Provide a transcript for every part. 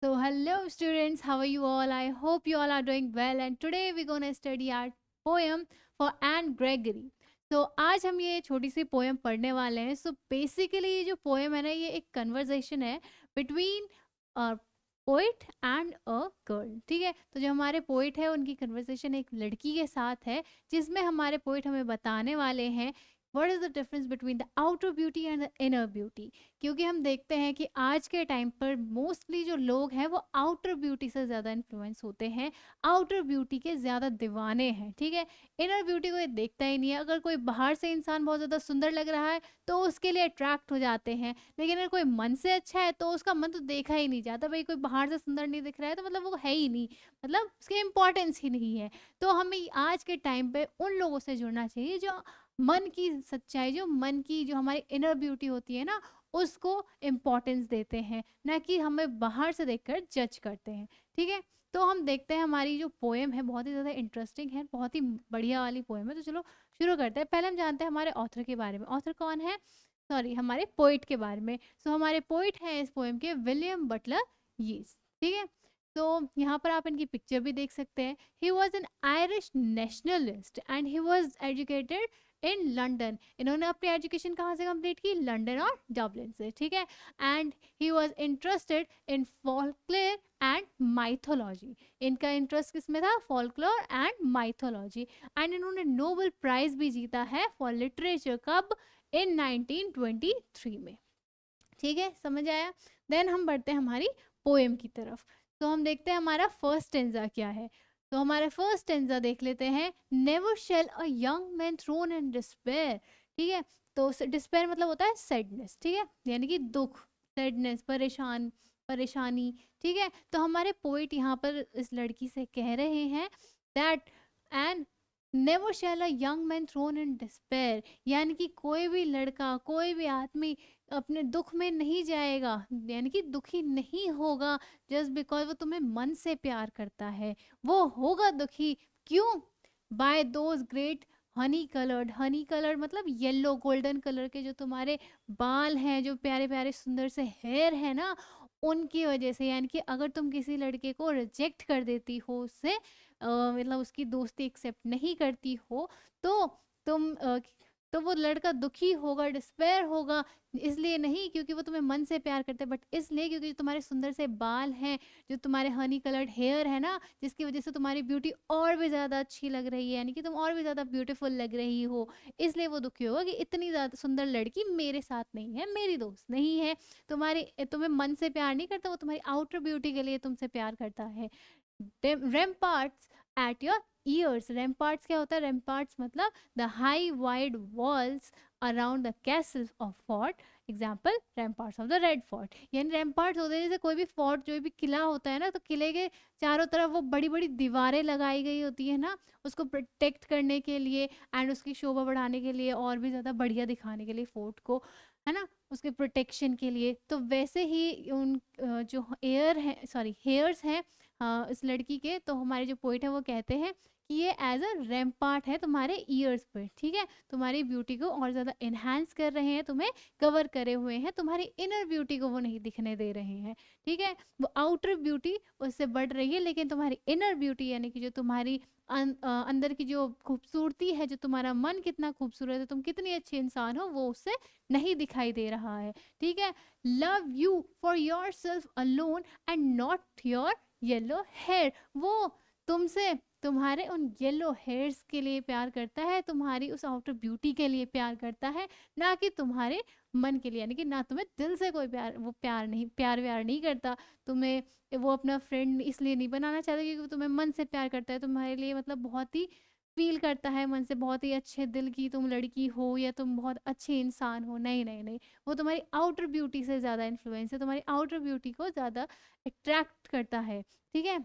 So, hello students, how are you all? I hope you all are doing well. And today we're going to study our poem for Anne Gregory. So, आज हम ये छोटी सी poem पढ़ने वाले हैं. So, basically ये जो poem है ना, ये एक कन्वर्सेशन है between a poet and a girl. ठीक है, तो जो हमारे पोइट है उनकी कन्वर्सेशन एक लड़की के साथ है, जिसमें हमारे पोइट हमें बताने वाले हैं what is the difference between the outer beauty and the inner beauty. क्योंकि हम देखते हैं कि आज के टाइम पर मोस्टली जो लोग हैं वो आउटर ब्यूटी से ज़्यादा इन्फ्लुएंस होते हैं, आउटर ब्यूटी के ज़्यादा दीवाने हैं. ठीक है, इनर ब्यूटी को ये देखता ही नहीं है. अगर कोई बाहर से इंसान बहुत ज़्यादा सुंदर लग रहा है तो उसके लिए अट्रैक्ट हो जाते हैं, लेकिन अगर कोई मन से अच्छा है तो उसका मन तो देखा ही नहीं जाता. भाई कोई बाहर से सुंदर नहीं दिख रहा है तो मतलब वो है ही नहीं, मतलब उसकी इम्पोर्टेंस ही नहीं है. तो हमें आज के टाइम पे उन लोगों से जुड़ना चाहिए जो मन की सच्चाई, जो मन की, जो हमारी इनर ब्यूटी होती है ना, उसको इम्पोर्टेंस देते हैं, ना कि हमें बाहर से देखकर जज करते हैं. ठीक है, तो हम देखते हैं हमारी जो पोएम है बहुत ही ज़्यादा इंटरेस्टिंग है, बहुत ही बढ़िया वाली पोएम है. तो चलो शुरू करते हैं. पहले हम जानते हैं हमारे ऑथर के बारे में. ऑथर कौन है? सॉरी, हमारे पोइट के बारे में. सो हमारे पोइट हैं इस पोएम के विलियम बटलर यीट्स. ठीक है, तो यहाँ पर आप इनकी पिक्चर भी देख सकते हैं. He was an Irish nationalist and he was educated in London. इन्होंने अपनी एजुकेशन कहाँ से कंप्लीट की? लंदन और डबलिन से. ठीक है, and he was interested in folklore and mythology. इनका इंटरेस्ट किस में था? Folklore and mythology. एंड इन्होंने नोबेल प्राइज भी जीता है फॉर लिटरेचर. कब? इन 1923 में. ठीक है, समझ आया. देन हम बढ़ते हैं हमारी पोएम की तरफ. तो हम देखते हैं हमारा फर्स्ट स्टेंजा क्या है. तो हमारा फर्स्ट स्टेंजा देख लेते हैं. Never shall a young man thrown in despair. ठीक है, तो डिस्पेयर मतलब होता है सैडनेस. ठीक है, यानी कि दुख, सैडनेस, परेशानी. ठीक है, तो हमारे पोइट यहाँ पर इस लड़की से कह रहे हैं that and never shall a young man thrown in despair. यानी कि कोई भी लड़का, कोई भी आदमी अपने दुख में नहीं जाएगा, यानी कि दुखी नहीं होगा जस्ट बिकॉज वो तुम्हें मन से प्यार करता है. वो होगा दुखी. क्यों? By those great honey coloured मतलब येलो गोल्डन कलर के जो तुम्हारे बाल हैं, जो प्यारे प्यारे सुंदर से हेयर है ना, उनकी वजह से. यानी कि अगर तुम किसी लड़के को रिजेक्ट कर देती हो, उससे मतलब उसकी दोस्ती एक्सेप्ट नहीं करती हो, तो तुम तो वो लड़का दुखी होगा, डिस्पेयर होगा. इसलिए नहीं क्योंकि वो तुम्हें मन से प्यार करते हैं, बट इसलिए क्योंकि जो तुम्हारे सुंदर से बाल हैं, जो तुम्हारे हनी कलर्ड हेयर है ना, जिसकी वजह से तुम्हारी ब्यूटी और भी ज़्यादा अच्छी लग रही है, यानी कि तुम और भी ज़्यादा ब्यूटीफुल लग रही हो. इसलिए वो दुखी होगा कि इतनी ज़्यादा सुंदर लड़की मेरे साथ नहीं है, मेरी दोस्त नहीं है. तुम्हें मन से प्यार नहीं करता, वो तुम्हारी आउटर ब्यूटी के लिए तुमसे प्यार करता है. Ramparts at your ears. Ramparts क्या होता है? रैम्पार्ट्स मतलब the high wide walls around the castle of fort. Example ramparts of the Red Fort. यानी रैम्पार्ट्स होते हैं जैसे कोई भी फोर्ट, जो भी किला होता है ना, तो किले के चारों तरफ वो बड़ी बड़ी दीवारें लगाई गई होती है ना, उसको प्रोटेक्ट करने के लिए एंड उसकी शोभा बढ़ाने के लिए और भी ज़्यादा बढ़िया दिखाने के लिए फोर्ट को, है ना, उसके प्रोटेक्शन के लिए. तो वैसे ही उन जो एयर है, सॉरी हेयर्स हैं इस लड़की के, तो हमारे जो पोइट है वो कहते हैं कि ये एज अ रैम्पार्ट है तुम्हारे ईयर्स पे. ठीक है, तुम्हारी ब्यूटी को और ज़्यादा इन्हांस कर रहे हैं, तुम्हें कवर करे हुए हैं, तुम्हारी इनर ब्यूटी को वो नहीं दिखने दे रहे हैं. ठीक है, वो आउटर ब्यूटी उससे बढ़ रही है, लेकिन तुम्हारी इनर ब्यूटी यानी कि जो तुम्हारी अंदर की जो खूबसूरती है, जो तुम्हारा मन कितना खूबसूरत है, तुम कितनी अच्छी इंसान हो, वो उससे नहीं दिखाई दे रहा है. ठीक है, love you for yourself alone and not your yellow hair. वो तुमसे, तुम्हारे उन येलो हेयर्स के लिए प्यार करता है, तुम्हारी उस आउटर ब्यूटी के लिए प्यार करता है, ना कि तुम्हारे मन के लिए. यानी कि ना तुम्हें दिल से कोई प्यार, वो प्यार व्यार नहीं करता तुम्हें. वो अपना फ्रेंड इसलिए नहीं बनाना चाहता क्योंकि वो तुम्हें मन से प्यार करता है, तुम्हारे लिए मतलब बहुत ही फील करता है मन से, बहुत ही अच्छे दिल की तुम लड़की हो या तुम बहुत अच्छे इंसान हो. नहीं नहीं नहीं, वो तुम्हारी आउटर ब्यूटी से ज़्यादा इन्फ्लुएंस है, तुम्हारी आउटर ब्यूटी को ज़्यादा अट्रैक्ट करता है. ठीक है,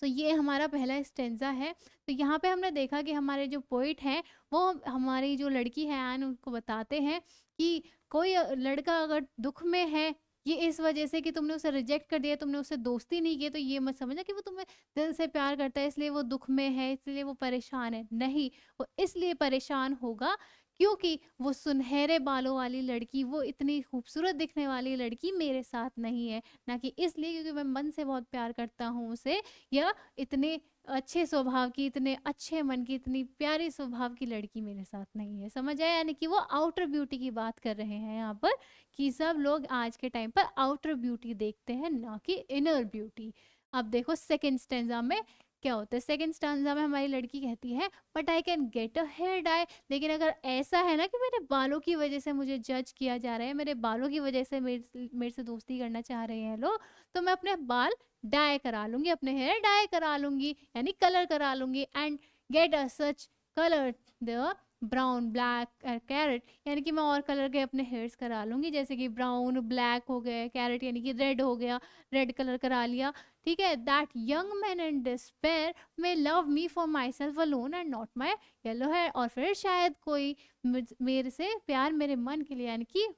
तो ये हमारा पहला स्टेंजा है. तो यहाँ पे हमने देखा कि हमारे जो पोइट हैं वो हमारी जो लड़की है एन, उनको बताते हैं कि कोई लड़का अगर दुख में है, ये इस वजह से कि तुमने उसे रिजेक्ट कर दिया, तुमने उससे दोस्ती नहीं की, तो ये मत समझना कि वो तुम्हें दिल से प्यार करता है इसलिए वो दुख में है, इसलिए वो परेशान है. नहीं, वो इसलिए परेशान होगा क्योंकि वो सुनहरे बालों वाली लड़की, वो इतनी खूबसूरत दिखने वाली लड़की मेरे साथ नहीं है। ना कि इसलिए क्योंकि मैं मन से बहुत प्यार करता हूँ उसे, या इतने अच्छे स्वभाव की, इतने अच्छे मन की, इतनी प्यारी स्वभाव की लड़की मेरे साथ नहीं है। समझ आया? यानी कि वो आउटर ब्यूटी की बात कर रहे हैं यहाँ पर, कि सब लोग आज के टाइम पर आउटर ब्यूटी देखते हैं, ना कि इनर ब्यूटी। अब देखो सेकंड स्टैंजा में क्या होता है। सेकंड स्टैंजा में हमारी लड़की कहती है, but I can get a hair dye. लेकिन अगर ऐसा है ना कि मेरे बालों की वजह से मुझे जज किया जा रहा है, मेरे बालों की वजह से मेरे से दोस्ती करना चाह रहे हैं लोग, तो मैं अपने बाल डाई करा लूंगी, अपने हेयर डाई करा लूंगी, यानी कलर करा लूंगी, and get a such colour the brown black carrot, यानी कि मैं और कलर के अपने हेयर्स करा लूंगी, जैसे कि ब्राउन ब्लैक हो गए, कैरेट यानी कि रेड हो गया, रेड कलर करा लिया। ठीक है, that young man in despair may love me for myself alone and not my yellow hair. और फिर शायद कोई मेरे से प्यार मेरे मन के लिए, यानी कि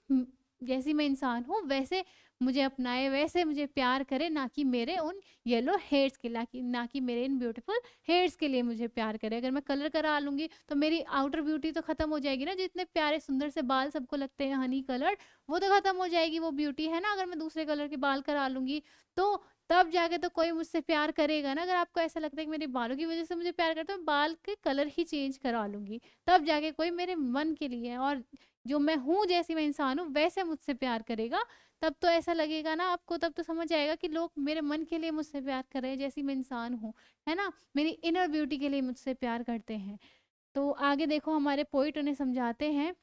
जैसी मैं इंसान हूँ वैसे मुझे अपनाए, वैसे मुझे प्यार करे, ना कि मेरे उन येलो हेयर्स के लिए, ना कि मेरे इन ब्यूटीफुल हेयर्स के लिए मुझे प्यार करे। अगर मैं कलर करा लूंगी तो मेरी आउटर ब्यूटी तो खत्म हो जाएगी ना, जितने प्यारे सुंदर से बाल सबको लगते हैं हनी कलर, वो तो खत्म हो जाएगी, वो ब्यूटी है ना। अगर मैं दूसरे कलर के बाल करा लूंगी तो तब जाके तो कोई मुझसे प्यार करेगा ना। अगर आपको ऐसा लगता है कि मेरे बालों की वजह से मुझे प्यार करता है, तो मैं बाल के कलर ही चेंज करा लूंगी, तब जाके कोई मेरे मन के लिए है, और जो मैं हूँ, जैसी मैं इंसान हूँ वैसे मुझसे प्यार करेगा। तब तो ऐसा लगेगा ना आपको, तब तो समझ आएगा कि लोग मेरे मन के लिए मुझसे प्यार कर रहे हैं, जैसी मैं इंसान हूँ, है ना, मेरी इनर ब्यूटी के लिए मुझसे प्यार करते हैं। तो आगे देखो, हमारे पोइट उन्हें समझाते हैं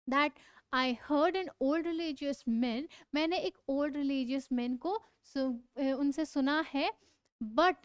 that I heard an old religious man, मैंने एक ओल्ड रिलीजियस मैन को उनसे सुना है, but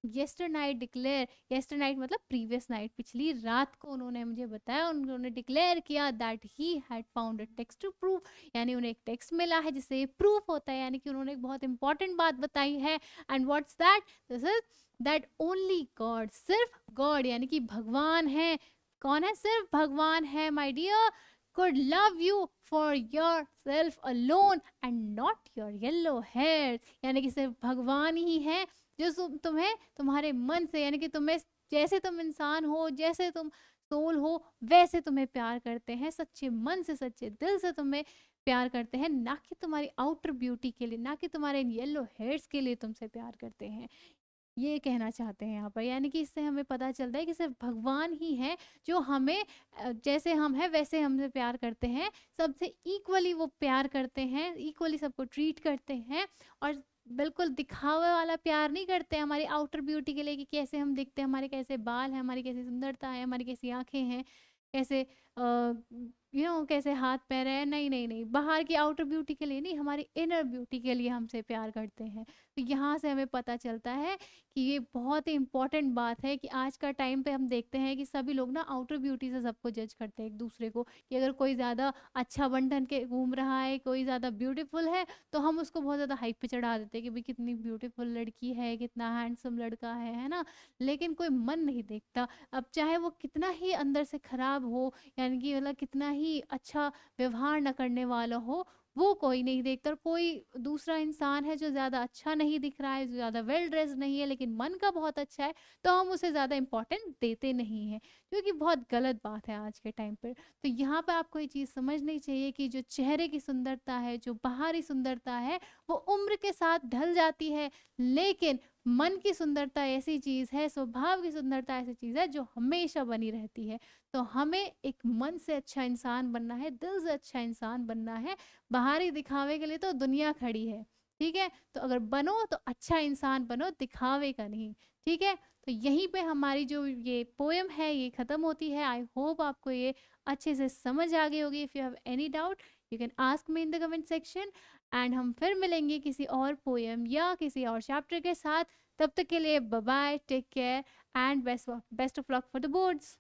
yesternight declare, yesternight मतलब प्रीवियस नाइट, पिछली रात को उन्होंने मुझे बताया, उन्होंने डिक्लेयर किया that he had found a text to prove, यानी उन्हें एक टेक्स्ट मिला है जिससे प्रूफ होता है, यानी कि उन्होंने एक बहुत इंपॉर्टेंट बात बताई है। And what's that? This is that only God, सिर्फ गॉड यानी कि भगवान है। कौन है? सिर्फ भगवान है my dear, could love you for yourself alone and not your yellow hairs, यानी कि सिर्फ भगवान ही है जो तुम्हें तुम्हारे मन से, यानी कि तुम्हें जैसे तुम इंसान हो, जैसे तुम सोल हो, वैसे तुम्हें प्यार करते हैं, सच्चे मन से, सच्चे दिल से तुम्हें प्यार करते हैं, ना कि तुम्हारी आउटर ब्यूटी के लिए, ना कि तुम्हारे येलो हेयर्स के लिए तुमसे प्यार करते हैं। ये कहना चाहते हैं यहाँ पर, यानी कि इससे हमें पता चलता है कि सिर्फ भगवान ही है जो हमें जैसे हम हैं वैसे हमसे प्यार करते हैं, सबसे इक्वली वो प्यार करते हैं, इक्वली सबको ट्रीट करते हैं, और बिल्कुल दिखावे वाला प्यार नहीं करते हमारी आउटर ब्यूटी के लिए, कि कैसे हम दिखते हैं, हमारे कैसे बाल हैं, हमारी कैसी सुंदरता है, हमारी कैसी आंखें हैं, कैसे कैसे हाथ पैर है। नहीं नहीं नहीं, बाहर की आउटर ब्यूटी के लिए नहीं, हमारी इनर ब्यूटी के लिए हमसे प्यार करते हैं। तो यहाँ से हमें पता चलता है कि ये बहुत ही इंपॉर्टेंट बात है, कि आज का टाइम पे हम देखते हैं कि सभी लोग ना आउटर ब्यूटी से सबको जज करते हैं एक दूसरे को, कि अगर कोई ज़्यादा अच्छा बन ठन के घूम रहा है, कोई ज़्यादा ब्यूटीफुल है, तो हम उसको बहुत ज़्यादा हाइप पे चढ़ा देते हैं कि भाई कितनी ब्यूटीफुल लड़की है, कितना हैंडसम लड़का है ना। लेकिन कोई मन नहीं देखता। अब चाहे वो कितना ही अंदर से खराब हो, यानी कि मतलब कितना ही अच्छा व्यवहार न करने वाला हो, वो कोई नहीं देखता। और कोई दूसरा इंसान है जो ज़्यादा अच्छा नहीं दिख रहा है, जो ज़्यादा वेल ड्रेस नहीं है, लेकिन मन का बहुत अच्छा है, तो हम उसे ज़्यादा इंपॉर्टेंट देते नहीं हैं, जो कि बहुत गलत बात है आज के टाइम पर। तो यहाँ पर आपको ये चीज़ समझनी चाहिए कि जो चेहरे की सुंदरता है, जो बाहरी सुंदरता है, वो उम्र के साथ ढल जाती है, लेकिन मन की सुंदरता ऐसी चीज़ है, स्वभाव की सुंदरता ऐसी चीज़ है जो हमेशा बनी रहती है। तो हमें एक मन से अच्छा इंसान बनना है, दिल से अच्छा इंसान बनना है। बाहरी दिखावे के लिए तो दुनिया खड़ी है, ठीक है, तो अगर बनो तो अच्छा इंसान बनो, दिखावे का नहीं। ठीक है, तो यहीं पे हमारी जो ये पोएम है ये खत्म होती है। आई होप आपको ये अच्छे से समझ आ गई होगी। If you have any doubt you can ask me in the comment section, and हम फिर मिलेंगे किसी और पोएम या किसी और चैप्टर के साथ। तब तक के लिए bye bye, take care, and best of luck for the boards.